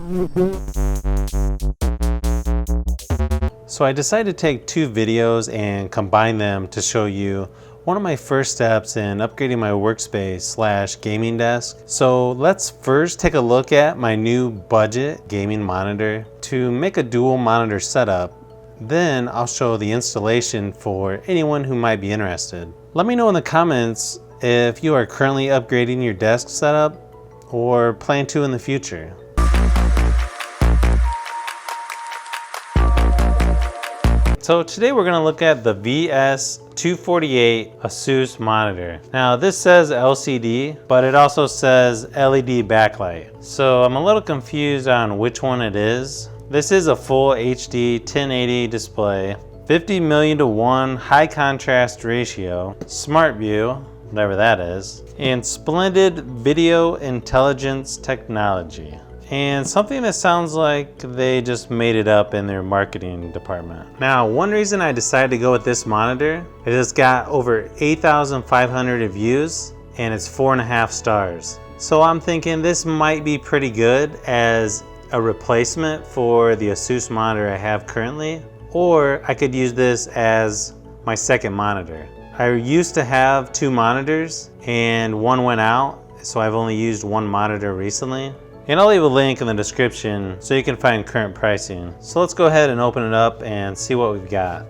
So I decided to take two videos and combine them to show you one of my first steps in upgrading my workspace / gaming desk. So let's first take a look at my new budget gaming monitor to make a dual monitor setup. Then I'll show the installation for anyone who might be interested. Let me know in the comments if you are currently upgrading your desk setup or plan to in the future. So today we're going to look at the VS248 Asus monitor. Now this says LCD, but it also says LED backlight. So I'm a little confused on which one it is. This is a full HD 1080 display, 50 million to 1 high contrast ratio, smart view, whatever that is, and splendid video intelligence technology. And something that sounds like they just made it up in their marketing department. Now, one reason I decided to go with this monitor is it's got over 8,500 reviews and it's 4.5 stars. So I'm thinking this might be pretty good as a replacement for the Asus monitor I have currently, or I could use this as my second monitor. I used to have two monitors and one went out, so I've only used one monitor recently. And I'll leave a link in the description so you can find current pricing. So let's go ahead and open it up and see what we've got.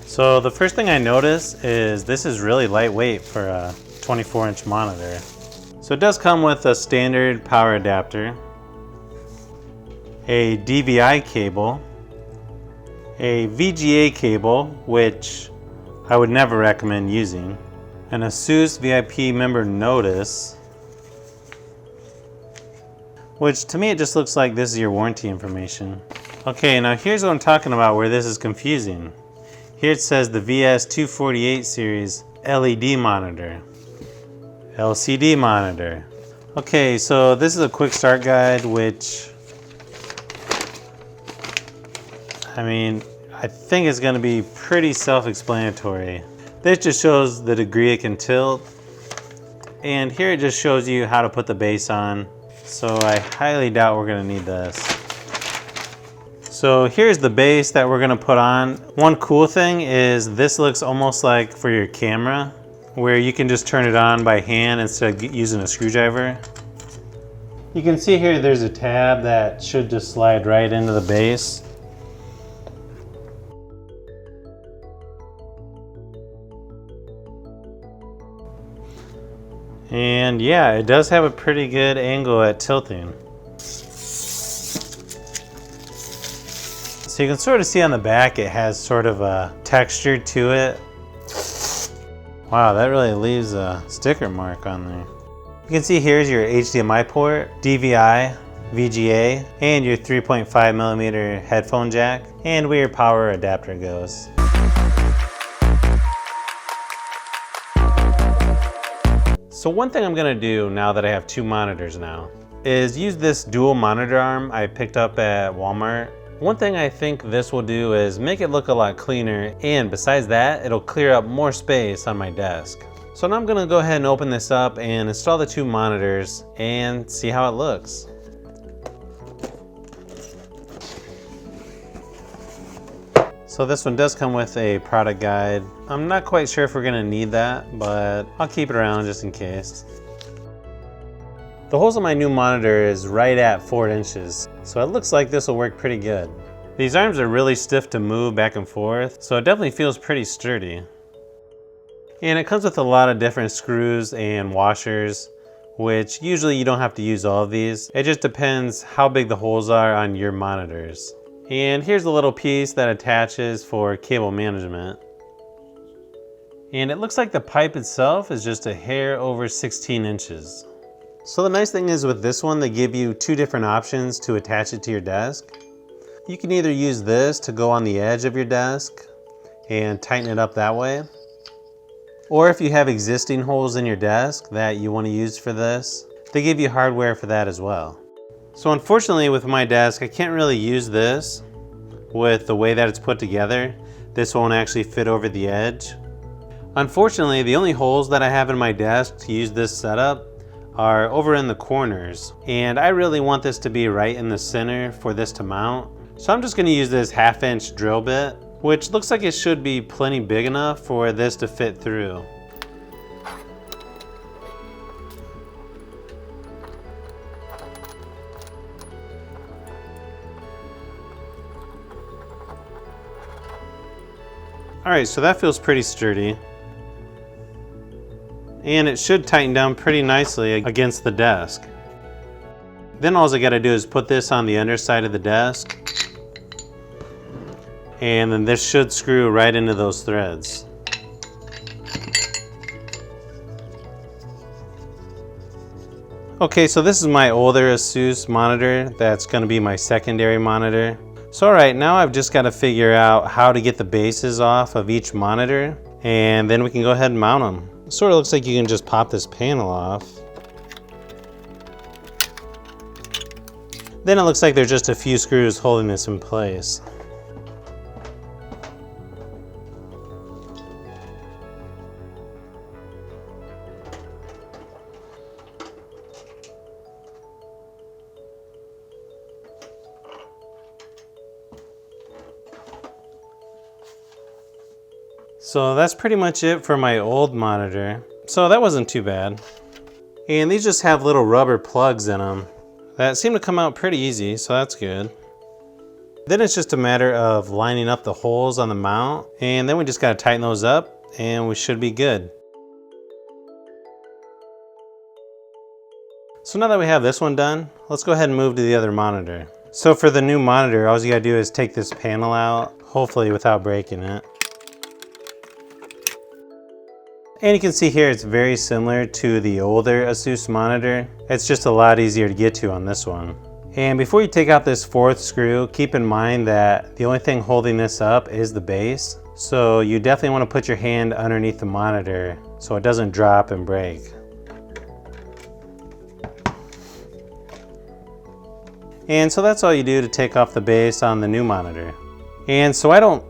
So the first thing I notice is this is really lightweight for a 24-inch monitor. So it does come with a standard power adapter, a DVI cable, a VGA cable, which I would never recommend using, an Asus VIP member notice, which to me it just looks like this is your warranty information. Okay, now here's what I'm talking about where this is confusing. Here it says the VS248 series LED monitor, LCD monitor. Okay, so this is a quick start guide, which I think it's going to be pretty self-explanatory. This just shows the degree it can tilt, and here it just shows you how to put the base on. So I highly doubt we're going to need this. So here's the base that we're going to put on. One cool thing is this looks almost like for your camera, where you can just turn it on by hand instead of using a screwdriver. You can see here there's a tab that should just slide right into the base. And yeah, it does have a pretty good angle at tilting. So you can sort of see on the back it has sort of a texture to it. Wow, that really leaves a sticker mark on there. You can see here's your HDMI port, DVI, VGA, and your 3.5mm headphone jack, and where your power adapter goes. So one thing I'm gonna do now that I have two monitors now is use this dual monitor arm I picked up at Walmart. One thing I think this will do is make it look a lot cleaner, and besides that, it'll clear up more space on my desk. So now I'm gonna go ahead and open this up and install the two monitors and see how it looks. So this one does come with a product guide. I'm not quite sure if we're gonna need that, but I'll keep it around just in case. The holes on my new monitor is right at 4 inches, so it looks like this will work pretty good. These arms are really stiff to move back and forth, so it definitely feels pretty sturdy. And it comes with a lot of different screws and washers, which usually you don't have to use all of these. It just depends how big the holes are on your monitors. And here's a little piece that attaches for cable management. And it looks like the pipe itself is just a hair over 16 inches. So the nice thing is with this one, they give you two different options to attach it to your desk. You can either use this to go on the edge of your desk and tighten it up that way. Or if you have existing holes in your desk that you want to use for this, they give you hardware for that as well. So unfortunately with my desk, I can't really use this with the way that it's put together this won't actually fit over the edge. Unfortunately, the only holes that I have in my desk to use this setup are over in the corners, and I really want this to be right in the center for this to mount. So I'm just going to use this 1/2" drill bit, which looks like it should be plenty big enough for this to fit through. Alright, so that feels pretty sturdy. And it should tighten down pretty nicely against the desk. Then all I gotta do is put this on the underside of the desk. And then this should screw right into those threads. Okay, so this is my older Asus monitor that's gonna be my secondary monitor. So alright, now I've just gotta figure out how to get the bases off of each monitor, and then we can go ahead and mount them. Sort of looks like you can just pop this panel off. Then it looks like there's just a few screws holding this in place. So that's pretty much it for my old monitor. So that wasn't too bad. And these just have little rubber plugs in them that seem to come out pretty easy, so that's good. Then it's just a matter of lining up the holes on the mount, and then we just gotta tighten those up and we should be good. So now that we have this one done, let's go ahead and move to the other monitor. So for the new monitor, all you gotta do is take this panel out, hopefully without breaking it. And you can see here it's very similar to the older Asus monitor. It's just a lot easier to get to on this one. And before you take out this 4th screw, keep in mind that the only thing holding this up is the base. So you definitely want to put your hand underneath the monitor so it doesn't drop and break. And so that's all you do to take off the base on the new monitor. And so I don't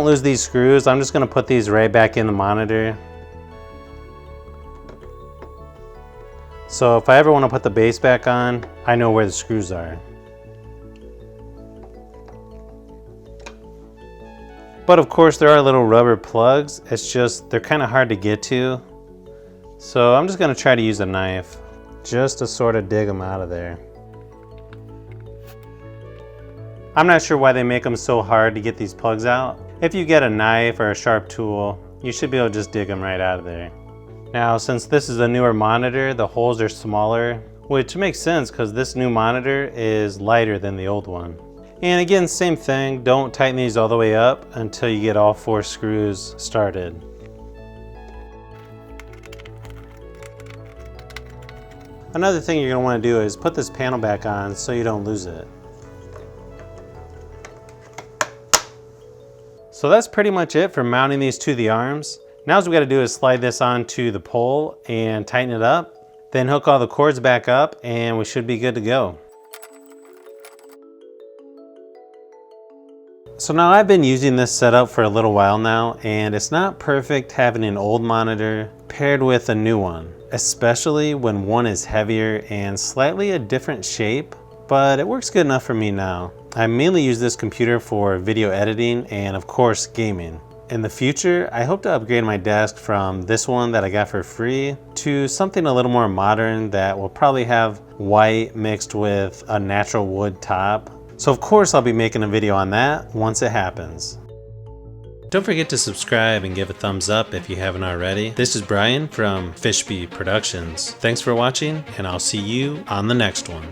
lose these screws, I'm just going to put these right back in the monitor. So if I ever want to put the base back on, I know where the screws are. But of course there are little rubber plugs, it's just they're kind of hard to get to. So I'm just going to try to use a knife just to sort of dig them out of there. I'm not sure why they make them so hard to get these plugs out. If you get a knife or a sharp tool, you should be able to just dig them right out of there. Now, since this is a newer monitor, the holes are smaller, which makes sense because this new monitor is lighter than the old one. And again, same thing, don't tighten these all the way up until you get all 4 screws started. Another thing you're going to want to do is put this panel back on so you don't lose it. So that's pretty much it for mounting these to the arms. Now what we got to do is slide this onto the pole and tighten it up, then hook all the cords back up and we should be good to go. So now I've been using this setup for a little while now, and it's not perfect having an old monitor paired with a new one, especially when one is heavier and slightly a different shape, but it works good enough for me now. I mainly use this computer for video editing and of course gaming. In the future, I hope to upgrade my desk from this one that I got for free to something a little more modern that will probably have white mixed with a natural wood top. So of course I'll be making a video on that once it happens. Don't forget to subscribe and give a thumbs up if you haven't already. This is Brian from Fishbee Productions. Thanks for watching, and I'll see you on the next one.